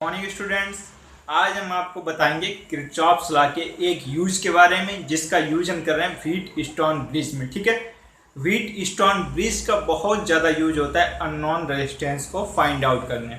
Morning students, आज हम आपको बताएंगे किरचॉफ्स लॉ के एक यूज के बारे में जिसका यूज हम कर रहे हैं व्हीटस्टोन ब्रिज में। ठीक है, व्हीटस्टोन ब्रिज का बहुत ज़्यादा यूज होता है अननोन रेजिस्टेंस को फाइंड आउट करने।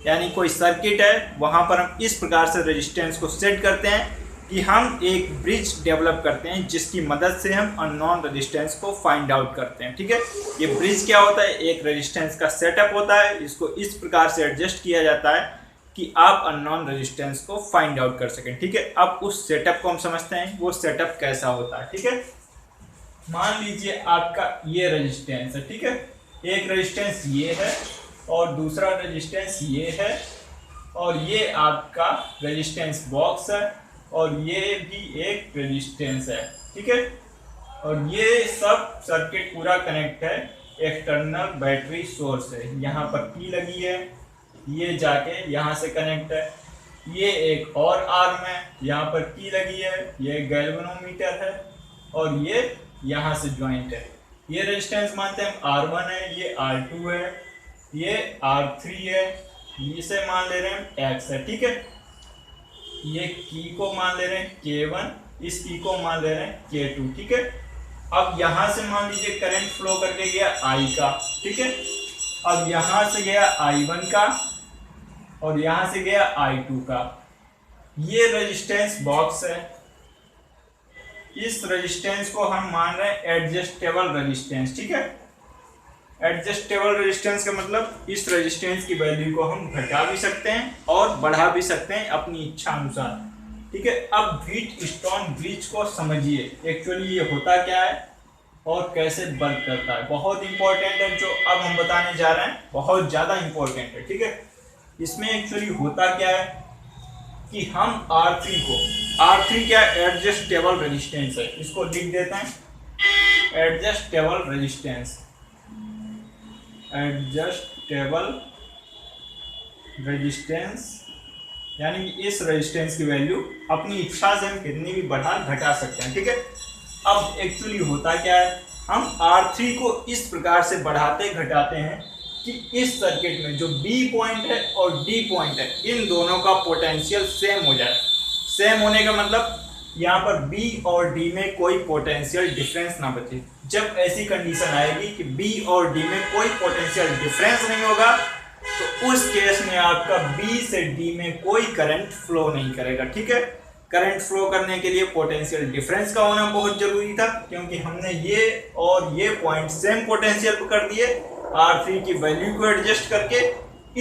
यानी कोई सर्किट है, वहाँ पर हम इस प्रकार से रेजिस्टेंस को सेट करते हैं कि हम एक ब्रिज डेवलप करते हैं जिसकी मदद से हम अननोन रेजिस्टेंस को फाइंड आउट करते हैं। ठीक है, ये ब्रिज क्या होता है? एक रेजिस्टेंस का सेटअप होता है, इसको इस प्रकार से एडजस्ट किया जाता है कि आप अननोन रेजिस्टेंस को फाइंड आउट कर सकें। ठीक है, अब उस सेटअप को हम समझते हैं, वो सेटअप कैसा होता है। ठीक है, मान लीजिए आपका ये रेजिस्टेंस है। ठीक है, एक रेजिस्टेंस ये है और दूसरा रेजिस्टेंस ये है और ये आपका रेजिस्टेंस बॉक्स है और ये भी एक रेजिस्टेंस है। ठीक है, और ये सब सर्किट पूरा कनेक्ट है एक्सटर्नल बैटरी सोर्स है। यहाँ पर P लगी है, ये जाके यहाँ से कनेक्ट है। ये एक और आर्म है, यहाँ पर P लगी है, ये गैल्वेनोमीटर है और ये यहाँ से ज्वाइंट है। ये रेजिस्टेंस मानते हैं हम R1 है, ये R2 है, ये R3 है, इसे मान ले रहे हैं X है। ठीक है, ये की को मान ले रहे हैं K1, इस की को मान ले रहे हैं K2। ठीक है, अब यहाँ से मान लीजिए करंट फ्लो करके गया I का। ठीक है, अब यहाँ से गया I1 का और यहाँ से गया I2 का। ये रेजिस्टेंस बॉक्स है, इस रेजिस्टेंस को हम मान रहे हैं एडजस्टेबल रेजिस्टेंस। ठीक है, एडजस्टेबल रेजिस्टेंस का मतलब इस रेजिस्टेंस की वैल्यू को हम घटा भी सकते हैं और बढ़ा भी सकते हैं अपनी इच्छा अनुसार। ठीक है, अब व्हीटस्टोन ब्रिज को समझिए, एक्चुअली ये होता क्या है और कैसे वर्क करता है। बहुत इंपॉर्टेंट है, जो अब हम बताने जा रहे हैं बहुत ज़्यादा इंपॉर्टेंट है। ठीक है, इसमें एक्चुअली होता क्या है कि हम R3 को, R3 क्या एडजस्टेबल रेजिस्टेंस है, इसको लिख देते हैं एडजस्टेबल रेजिस्टेंस। एडजस्टेबल रेजिस्टेंस यानी कि इस रेजिस्टेंस की वैल्यू अपनी इच्छा से हम कितनी भी बढ़ा घटा सकते हैं। ठीक है, अब एक्चुअली होता क्या है, हम R3 को इस प्रकार से बढ़ाते घटाते हैं कि इस सर्किट में जो B पॉइंट है और D पॉइंट है, इन दोनों का पोटेंशियल सेम हो जाए। सेम होने का मतलब यहाँ पर B और D में कोई पोटेंशियल डिफरेंस ना बचे। जब ऐसी कंडीशन आएगी कि B और D में कोई पोटेंशियल डिफरेंस नहीं होगा तो उस केस में आपका B से D में कोई करंट फ्लो नहीं करेगा। ठीक है, करंट फ्लो करने के लिए पोटेंशियल डिफरेंस का होना बहुत जरूरी था, क्योंकि हमने ये और ये पॉइंट सेम पोटेंशियल पर कर दिए R3 की वैल्यू को एडजस्ट करके,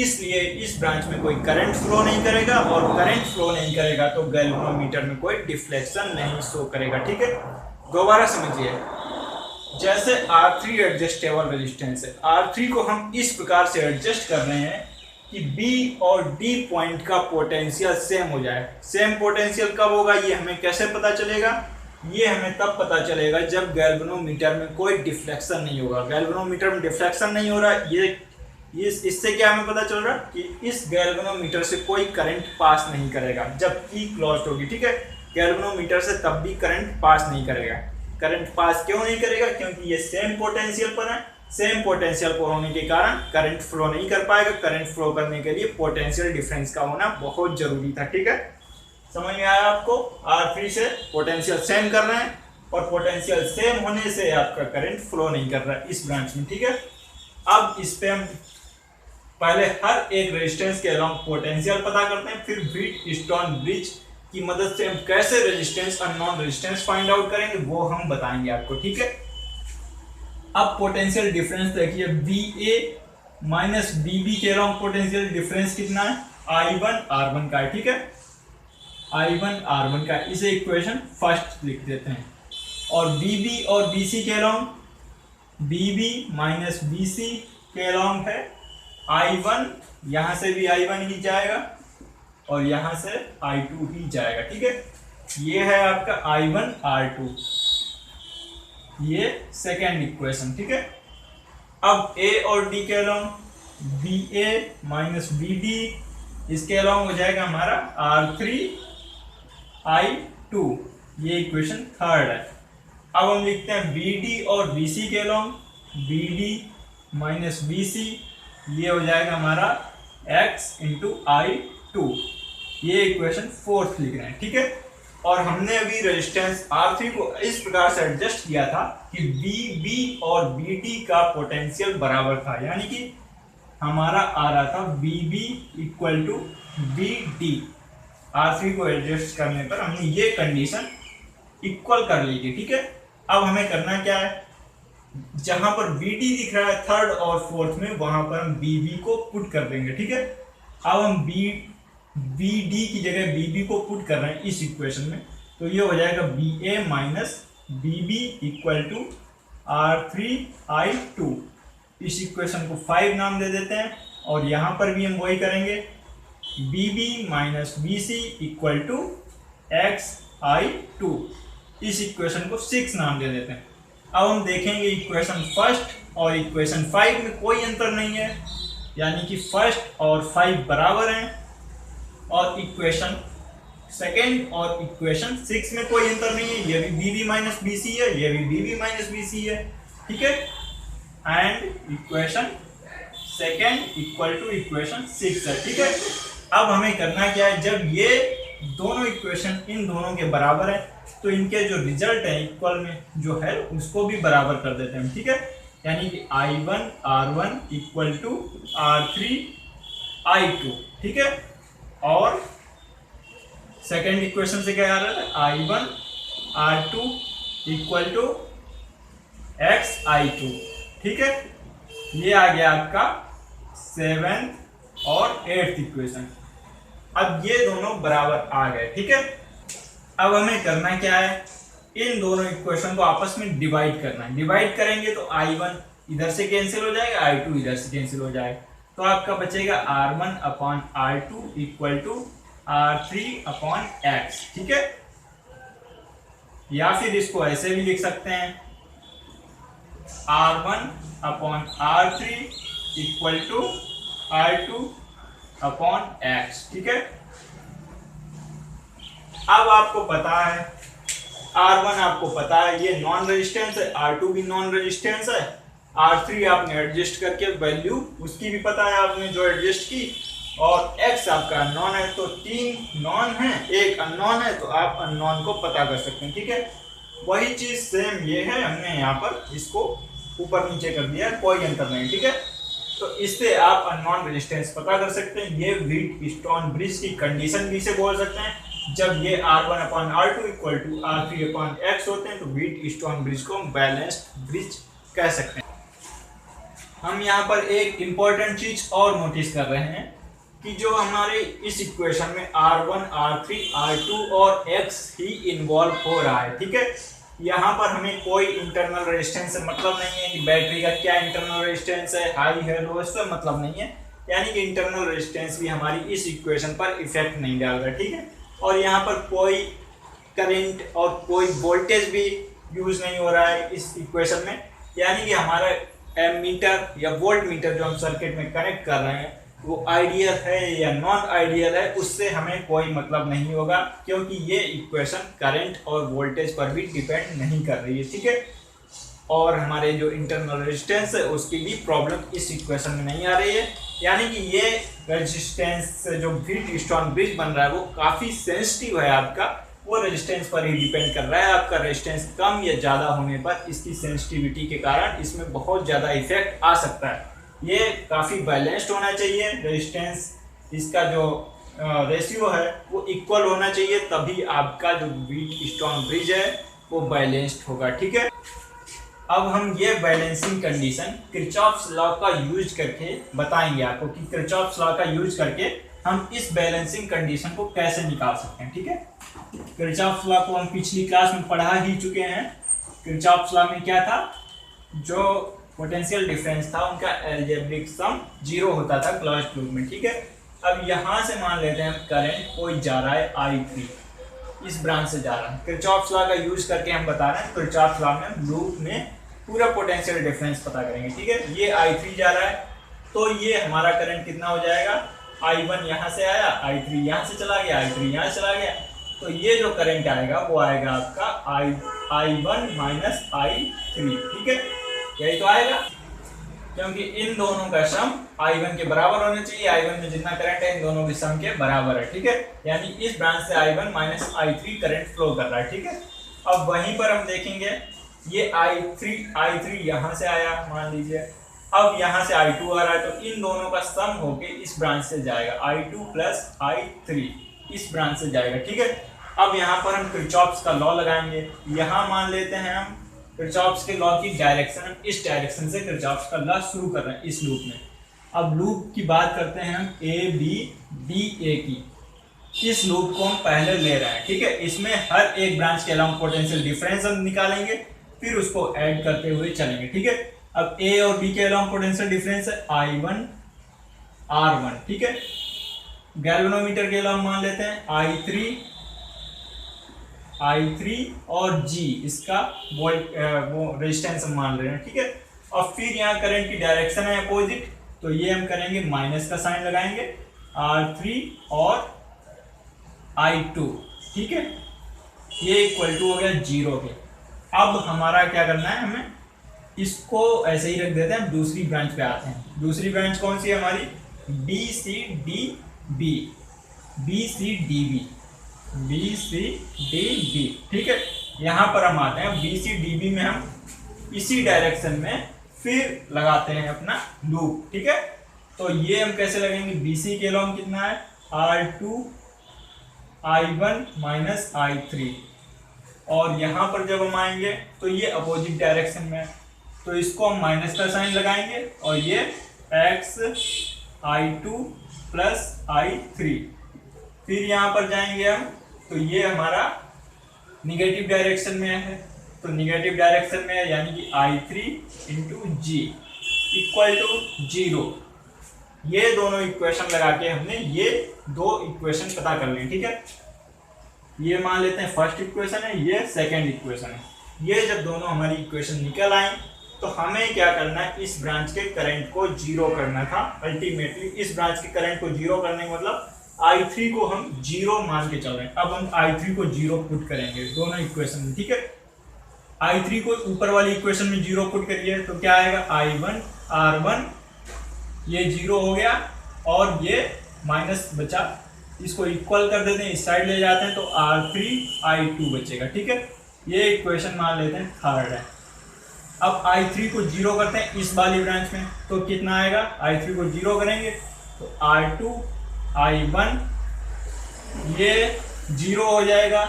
इसलिए इस ब्रांच में कोई करंट फ्लो नहीं करेगा और करंट फ्लो नहीं करेगा तो गैल्वेनोमीटर में कोई डिफ्लेक्शन नहीं शो करेगा। ठीक है, दोबारा समझिए, जैसे R3 एडजस्टेबल रेजिस्टेंस है, R3 को हम इस प्रकार से एडजस्ट कर रहे हैं कि B और D पॉइंट का पोटेंशियल सेम हो जाए। सेम पोटेंशियल कब होगा, ये हमें कैसे पता चलेगा? ये हमें तब पता चलेगा जब गैल्वेनोमीटर में कोई डिफ्लेक्शन नहीं होगा। गैल्वेनोमीटर में डिफ्लेक्शन नहीं हो रहा, ये इससे क्या हमें पता चल रहा कि इस गैल्वेनोमीटर से कोई करंट पास नहीं करेगा जब की क्लोज्ड होगी। ठीक है, गैल्वेनोमीटर से तब भी करंट पास नहीं करेगा। करंट पास क्यों नहीं करेगा? क्योंकि ये सेम पोटेंशियल पर है। सेम पोटेंशियल पर होने के कारण करंट फ्लो नहीं कर पाएगा। करंट फ्लो करने के लिए पोटेंशियल डिफरेंस का होना बहुत जरूरी था। ठीक है, समझ में आया आपको? R3 से पोटेंशियल सेम कर रहे हैं और पोटेंशियल सेम होने से आपका करंट फ्लो नहीं कर रहा है इस ब्रांच में। ठीक है, अब इस पे हम पहले हर एक रेजिस्टेंस के अलोंग पोटेंशियल पता करते हैं, फिर व्हीटस्टोन ब्रिज की मदद से हम कैसे resistance unknown resistance find out करेंगे वो हम बताएंगे आपको। ठीक है, अब पोटेंशियल डिफरेंस देखिए, VA माइनस BB के अलोंग पोटेंशियल डिफरेंस कितना है? I1 R1 का है। ठीक है, I1 R1 का, इसे इक्वेशन फर्स्ट लिख देते हैं। और BB और BC के अलोंग, BB माइनस BC के अलोंग है I1, यहाँ से भी I1 ही जाएगा और यहाँ से I2 ही जाएगा। ठीक है, ये है आपका I1 R2, ये सेकेंड इक्वेशन। ठीक है, अब A और D के अलोंग BA माइनस BD, इसके अलोंग हो जाएगा हमारा R3 I2, ये इक्वेशन थर्ड है। अब हम लिखते हैं BD और BC के अलोंग, BD माइनस BC, ये हो जाएगा हमारा x इंटू आई 2, ये इक्वेशन 4 लिख रहे हैं, ठीक है। और हमने अभी रेजिस्टेंस R3 को इस प्रकार से एडजस्ट किया था कि VB और VT का पोटेंशियल बराबर था, यानी कि हमारा आ रहा था VB equal to VT। R3 को एडजस्ट करने पर हमने ये कंडीशन इक्वल कर ली थी, ठीक है। अब हमें करना क्या है, जहां पर VT दिख रहा है थर्ड और फोर्थ में, वहां पर हम VB को पुट कर देंगे, ठीक है। अब हम VD की जगह VB को पुट कर रहे हैं इस इक्वेशन में, तो ये हो जाएगा VA minus VB equal to R3I2। इस इक्वेशन को 5 नाम दे देते हैं, और यहाँ पर भी हम वही करेंगे, VB minus VC equal to XI2। इस इक्वेशन को 6 नाम दे देते हैं। अब हम देखेंगे इक्वेशन फर्स्ट और इक्वेशन 5 में कोई अंतर नहीं है, यानी कि फर्स्ट और 5 बराबर हैं, और इक्वेशन सेकेंड और इक्वेशन 6 में कोई अंतर नहीं है, ये भी VB माइनस BC है, ये भी VB माइनस BC है, ठीक है। And equation second equal to equation 6 है, ठीक है। अब हमें करना क्या है, जब ये दोनों इक्वेशन इन दोनों के बराबर है, तो इनके जो रिजल्ट है इक्वल में जो है उसको भी बराबर कर देते हैं, ठीक है। यानी कि I1 R1 equal to R3 I2, ठीक है। और सेकेंड इक्वेशन से क्या आ रहा है, I1 R2 equal to XI2, ठीक है। ये आ गया आपका 7th और 8th इक्वेशन। अब ये दोनों बराबर आ गए, ठीक है। अब हमें करना क्या है, इन दोनों इक्वेशन को आपस में डिवाइड करना है। डिवाइड करेंगे तो I1 इधर से कैंसिल हो जाएगा, I2 इधर से कैंसिल हो जाएगा, तो आपका बचेगा R1 upon R2 equal to R3 upon X, ठीक है। या फिर इसको ऐसे भी लिख सकते हैं, R1 upon R3 equal to R2 upon X, ठीक है। अब आपको पता है R1 आपको पता है ये नॉन रेजिस्टेंस है, R2 भी नॉन रेजिस्टेंस है, R3 आपने एडजस्ट करके वैल्यू उसकी भी पता है आपने जो एडजस्ट की, और X आपका अननोन है, तो 3 नॉन है, 1 अननोन है, तो आप अननोन को पता कर सकते हैं, ठीक है। वही चीज सेम ये है, हमने यहाँ पर इसको ऊपर नीचे कर दिया, कोई अंतर नहीं, ठीक है। तो इससे आप अननोन रेजिस्टेंस पता कर सकते हैं। ये व्हीटस्टोन ब्रिज की कंडीशन भी से बोल सकते हैं, जब ये R1 upon R2 equal to R3 upon X होते हैं, तो व्हीटस्टोन ब्रिज को हम बैलेंस्ड ब्रिज कह सकते हैं। हम यहाँ पर एक इम्पोर्टेंट चीज और नोटिस कर रहे हैं कि जो हमारे इस इक्वेशन में R1, R3, R2 और X ही इन्वॉल्व हो रहा है, ठीक है। यहाँ पर हमें कोई इंटरनल रेजिस्टेंस से मतलब नहीं है कि बैटरी का क्या इंटरनल रेजिस्टेंस है, हाई है लो, इससे मतलब नहीं है, यानी कि इंटरनल रेजिस्टेंस भी हमारी इस इक्वेशन पर इफेक्ट नहीं डाल रहा, ठीक है। और यहाँ पर कोई करंट और कोई वोल्टेज भी यूज नहीं हो रहा है इस इक्वेशन में, यानी कि हमारा एमीटर या वोल्ट मीटर जो हम सर्किट में कनेक्ट कर रहे हैं वो आइडियल है या नॉन आइडियल है, उससे हमें कोई मतलब नहीं होगा, क्योंकि ये इक्वेशन करंट और वोल्टेज पर भी डिपेंड नहीं कर रही है, ठीक है। और हमारे जो इंटरनल रेजिस्टेंस है उसकी भी प्रॉब्लम इस इक्वेशन में नहीं आ रही है, यानी कि ये रेजिस्टेंस जो व्हीटस्टोन ब्रिज बन रहा है वो काफ़ी सेंसिटिव है आपका, वो रेजिस्टेंस पर ही डिपेंड कर रहा है। आपका रेजिस्टेंस कम या ज़्यादा होने पर इसकी सेंसिटिविटी के कारण इसमें बहुत ज़्यादा इफेक्ट आ सकता है। ये काफ़ी बैलेंस्ड होना चाहिए रेजिस्टेंस, इसका जो रेशियो है वो इक्वल होना चाहिए, तभी आपका जो व्हीटस्टोन ब्रिज है वो बैलेंस्ड होगा, ठीक है। अब हम ये बैलेंसिंग कंडीशन किरचॉफ्स लॉ का यूज करके बताएंगे आपको कि किरचॉफ्स लॉ का यूज करके हम इस बैलेंसिंग कंडीशन को कैसे निकाल सकते हैं, ठीक है। किरचॉफ्स लॉ को हम पिछली क्लास में पढ़ा ही चुके हैं। किरचॉफ्स लॉ में क्या था, जो पोटेंशियल डिफरेंस था उनका अलजेब्रिक सम 0 होता था क्लोज्ड लूप में, ठीक है। अब यहाँ से मान लेते हैं करंट कोई जा रहा है I3, इस ब्रांच से जा रहा है, किरचॉफ्स लॉ का यूज करके हम बता रहे हैं। किरचॉफ्स लॉ में लूप में पूरा पोटेंशियल डिफरेंस पता करेंगे, ठीक है। ये I3 जा रहा है, तो ये हमारा करंट कितना हो जाएगा, I1 यहाँ से आया, I3 यहाँ से चला गया, I3 यहाँ से चला गया, तो ये जो करंट आएगा वो आएगा आपका I1 माइनस I3, ठीक है, यही तो आएगा। क्योंकि इन दोनों का सम I1 के बराबर होना चाहिए। I1 में जितना करंट है इन दोनों के सम के बराबर है, ठीक है। यानी इस ब्रांच से I1 minus I3 current flow कर रहा है, ठीक है। अब वहीं पर हम देखेंगे ये I3 यहाँ से आया मान लीजिए, अब यहाँ से I2 आ रहा है, तो इन दोनों का सम होके इस ब्रांच से जाएगा, I2 प्लस I3 इस ब्रांच से जाएगा, ठीक है। अब यहाँ पर हम किरचॉफ्स का लॉ लगाएंगे। यहाँ मान लेते हैं हम किरचॉफ्स के लॉ की डायरेक्शन, हम इस डायरेक्शन से किरचॉफ्स का लॉ शुरू कर रहे हैं इस लूप में। अब लूप की बात करते हैं हम ए बी डी ए की। इस लूप को हम पहले ले रहे हैं, ठीक है। इसमें हर एक ब्रांच के अलाउंग पोटेंशियल डिफरेंस हम निकालेंगे, फिर उसको ऐड करते हुए चलेंगे, ठीक है। अब ए और बी के अलाउंग पोटेंशियल डिफरेंस है I1 R1, ठीक है। गैल्वेनोमीटर के अलाउंग मान लेते हैं I3 और G, इसका वो रेजिस्टेंस हम मान रहे हैं, ठीक है। और फिर यहाँ करंट की डायरेक्शन है अपोजिट, तो ये हम करेंगे माइनस का साइन लगाएंगे, R3 और I2, ठीक है। ये इक्वल टू हो गया 0 के। अब हमारा क्या करना है, हमें इसको ऐसे ही रख देते हैं, दूसरी ब्रांच पे आते हैं। दूसरी ब्रांच कौन सी है हमारी, BCDB, ठीक है। यहाँ पर हम आते हैं BCDB में, हम इसी डायरेक्शन में फिर लगाते हैं अपना लूप, ठीक है। तो ये हम कैसे लगेंगे, BC के अलाउंग कितना है R2 I1 माइनस I3, और यहाँ पर जब हम आएंगे तो ये अपोजिट डायरेक्शन में, तो इसको हम माइनस का साइन लगाएंगे, और ये x I2 प्लस I3, फिर यहाँ पर जाएंगे हम, तो ये हमारा निगेटिव डायरेक्शन में है, तो निगेटिव डायरेक्शन में है, यानी कि I3 into G equal to 0। ये दोनों इक्वेशन लगा के हमने ये दो इक्वेशन पता कर ली, ठीक है। ये मान लेते हैं फर्स्ट इक्वेशन है, ये सेकंड इक्वेशन है। ये जब दोनों हमारी इक्वेशन निकल आए तो हमें क्या करना है, इस ब्रांच के करंट को 0 करना था। अल्टीमेटली इस ब्रांच के करंट को 0 करने का मतलब I3 को हम 0 मान के चल रहे हैं। अब हम I3 को 0 पुट करेंगे दोनों इक्वेशन में, ठीक है। I3 को ऊपर वाली इक्वेशन में 0 पुट करिए तो क्या आएगा, I1 R1 ये 0 हो गया, और ये माइनस बचा, इसको इक्वल कर देते हैं, इस साइड ले जाते हैं, तो R3 I2 बचेगा, ठीक है। ये इक्वेशन मान लेते हैं थर्ड है। अब I3 को 0 करते हैं इस वाली ब्रांच में, तो कितना आएगा, I3 को 0 करेंगे तो R2 I1 ये 0 हो जाएगा,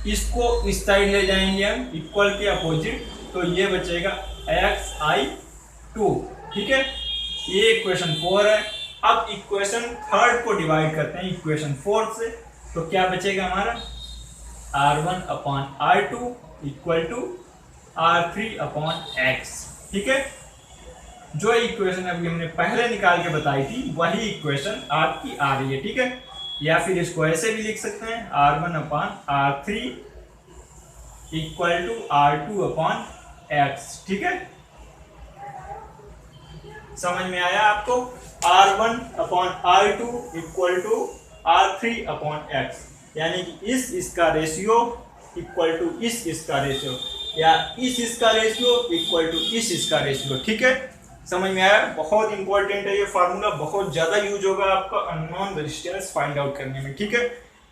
इसको इस साइड ले जाएंगे हम इक्वल के अपोजिट, तो ये बचेगा x I2, ठीक है। ये इक्वेशन 4 है। अब इक्वेशन थर्ड को डिवाइड करते हैं इक्वेशन 4 से, तो क्या बचेगा हमारा, R1 upon R2 equal to R3 upon X, ठीक है। जो इक्वेशन अभी हमने पहले निकाल के बताई थी वही इक्वेशन आपकी आ रही है, ठीक है। या फिर इसको ऐसे भी लिख सकते हैं, R1 upon R3 equal to R2 upon X, ठीक है। समझ में आया आपको, R1 upon R2 equal to R3 upon X, यानी कि इसका रेशियो इक्वल टू इसका रेशियो, या इसका रेशियो इक्वल टू इसका रेशियो, ठीक है। समझ में आया, बहुत इंपॉर्टेंट है ये फार्मूला, बहुत ज्यादा यूज होगा आपका अननोन रेजिस्टेंस फाइंड आउट करने में, ठीक है।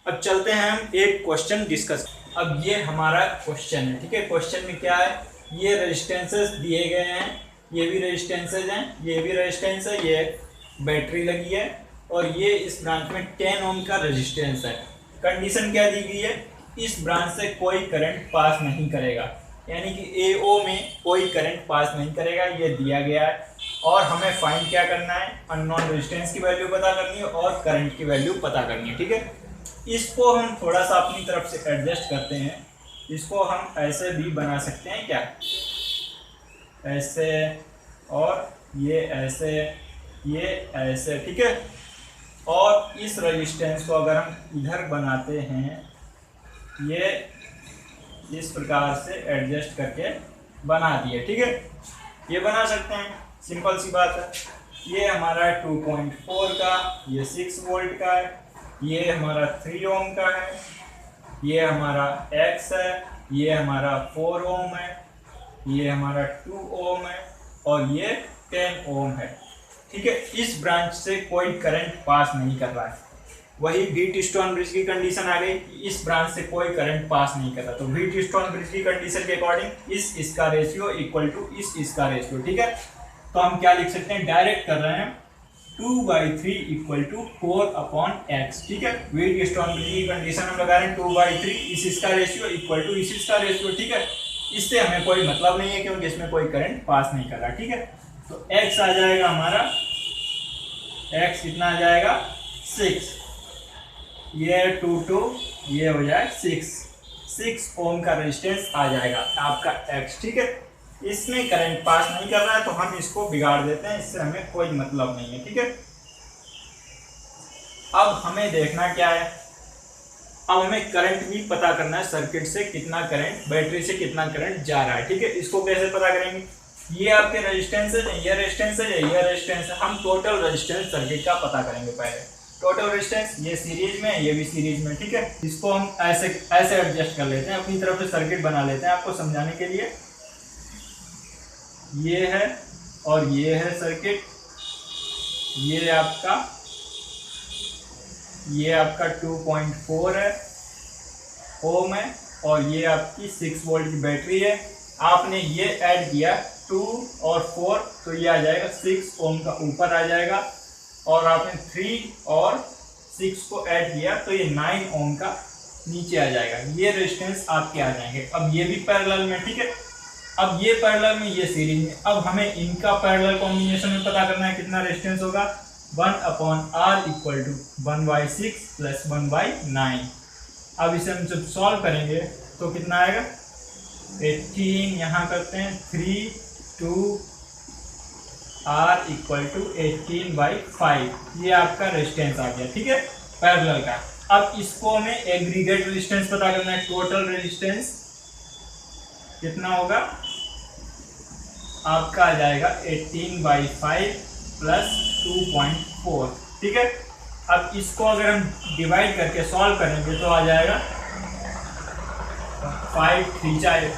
अब चलते हैं हम एक क्वेश्चन डिस्कस। अब ये हमारा क्वेश्चन है, ठीक है। क्वेश्चन में क्या है, ये रेजिस्टेंसेस दिए गए हैं, ये भी रेजिस्टेंसेज हैं, ये भी रेजिस्टेंस है, ये बैटरी लगी है, और ये इस ब्रांच में 10 ओम का रेजिस्टेंस है। कंडीशन क्या दी गई है, इस ब्रांच से कोई करंट पास नहीं करेगा, यानी कि AO में कोई करंट पास नहीं करेगा, ये दिया गया है। और हमें फाइंड क्या करना है, अननोन रेजिस्टेंस की वैल्यू पता करनी है और करंट की वैल्यू पता करनी है, ठीक है। इसको हम थोड़ा सा अपनी तरफ से एडजस्ट करते हैं, इसको हम ऐसे भी बना सकते हैं, क्या ऐसे, और ये ऐसे, ये ऐसे, ठीक है। और इस रेजिस्टेंस को अगर हम इधर बनाते हैं, ये इस प्रकार से एडजस्ट करके बना दिए, ठीक है। ये बना सकते हैं, सिंपल सी बात है। ये हमारा 2.4 का, ये 6 वोल्ट का है, ये हमारा 3 ओम का है, ये हमारा X है, ये हमारा 4 ओम है, ये हमारा 2 ओम है, और ये 10 ओम है। ठीक है, इस ब्रांच से कोई करंट पास नहीं कर रहा है। वही व्हीटस्टोन ब्रिज की कंडीशन आ गई, इस ब्रांच से कोई करंट पास नहीं कर रहा, तो व्हीटस्टोन ब्रिज की कंडीशन के अकॉर्डिंग इसका रेशियो इक्वल टू इसका रेशियो। ठीक है, तो हम क्या लिख सकते हैं, डायरेक्ट कर रहे हैं 2/3 इक्वल टू 4/x। ठीक है, व्हीटस्टोन ब्रिज की कंडीशन हम लगा रहे हैं 2/3 इसका रेशियो इक्वल टू इसका रेशियो। ठीक है, इससे हमें कोई मतलब नहीं है क्योंकि इसमें कोई करंट पास नहीं कर रहा। ठीक है, तो x आ जाएगा हमारा, x कितना आ जाएगा 6, ये 2 ये हो जाए 6 ओम का रेजिस्टेंस आ जाएगा आपका x। ठीक है, इसमें करंट पास नहीं कर रहा है तो हम इसको बिगाड़ देते हैं, इससे हमें कोई मतलब नहीं है। ठीक है, अब हमें देखना क्या है, अब हमें करंट भी पता करना है, सर्किट से कितना करंट, बैटरी से कितना करंट जा रहा है। ठीक है, इसको कैसे पता करेंगे, ये आपके रेजिस्टेंस है, ये रेजिस्टेंस है, ये रेजिस्टेंस है, हम टोटल रेजिस्टेंस सर्किट का पता करेंगे पहले। टोटल रेजिस्टेंस ये सीरीज में, ये भी सीरीज में। ठीक है, इसको हम ऐसे एडजस्ट कर लेते हैं, अपनी तरफ से सर्किट बना लेते हैं आपको समझाने के लिए। ये है और ये है सर्किट, ये आपका 2.4 है ओम है, और ये आपकी 6 वोल्ट की बैटरी है। आपने ये ऐड किया 2 और 4 तो ये आ जाएगा 6 ओम का ऊपर आ जाएगा, और आपने 3 और 6 को ऐड किया तो ये 9 ओम का नीचे आ जाएगा। ये रेजिस्टेंस आपके आ जाएंगे। अब ये भी पैरेलल में। ठीक है, अब ये पैरेलल में, ये सीरीज में। अब हमें इनका पैरेलल कॉम्बिनेशन में पता करना है कितना रेजिस्टेंस होगा, 1/R इक्वल टू 1/6 प्लस 1/9। अब इसे हम जब सॉल्व करेंगे तो कितना आएगा, 18, यहाँ करते हैं 3 2 R इक्वल टू 18/5, ये आपका रेजिस्टेंस आ गया। ठीक है, पैरेलल का। अब इसको हमें एग्रीगेट रेजिस्टेंस पता करना है, टोटल रेजिस्टेंस कितना होगा, आपका आ जाएगा 18/5 प्लस 2.4। ठीक है, अब इसको अगर हम डिवाइड करके सॉल्व करेंगे तो आ जाएगा 5 3 जाए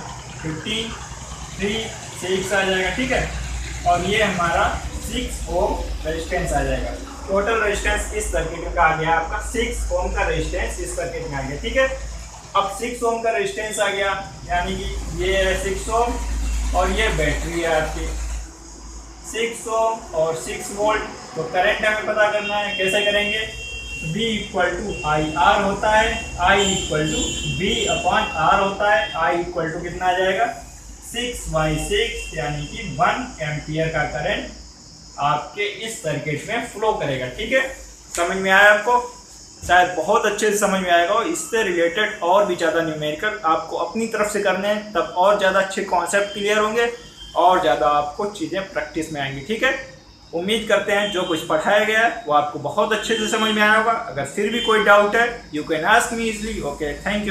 15, 3 6 आ जाएगा। ठीक है, और ये हमारा 6 ओम रेजिस्टेंस आ जाएगा। टोटल रेजिस्टेंस इस सर्किट का आ गया आपका 6 ओम का रेजिस्टेंस इस सर्किट में आ गया। ठीक है, अब 6 ओम का रेजिस्टेंस आ गया, यानी कि ये है 6 ओम और ये बैटरी है आपकी 6 ओम और 6 वोल्ट। तो करंट हमें पता करना है, कैसे करेंगे, V इक्वल टू IR होता है, I इक्वल टू V/R होता है। I इक्वल टू कितना आ जाएगा, 6/6 यानी कि 1 एम्पियर का करंट आपके इस सर्किट में फ्लो करेगा। ठीक है, समझ में आया आपको, शायद बहुत अच्छे से समझ में आएगा। इससे रिलेटेड और भी ज़्यादा न्यूमेरिकल आपको अपनी तरफ से करने हैं, तब और ज़्यादा अच्छे कॉन्सेप्ट क्लियर होंगे और ज़्यादा आपको चीज़ें प्रैक्टिस में आएंगी। ठीक है, उम्मीद करते हैं जो कुछ पढ़ाया गया है वो आपको बहुत अच्छे से समझ में आया होगा। अगर फिर भी कोई डाउट है, you can ask me easily. Okay, thank you.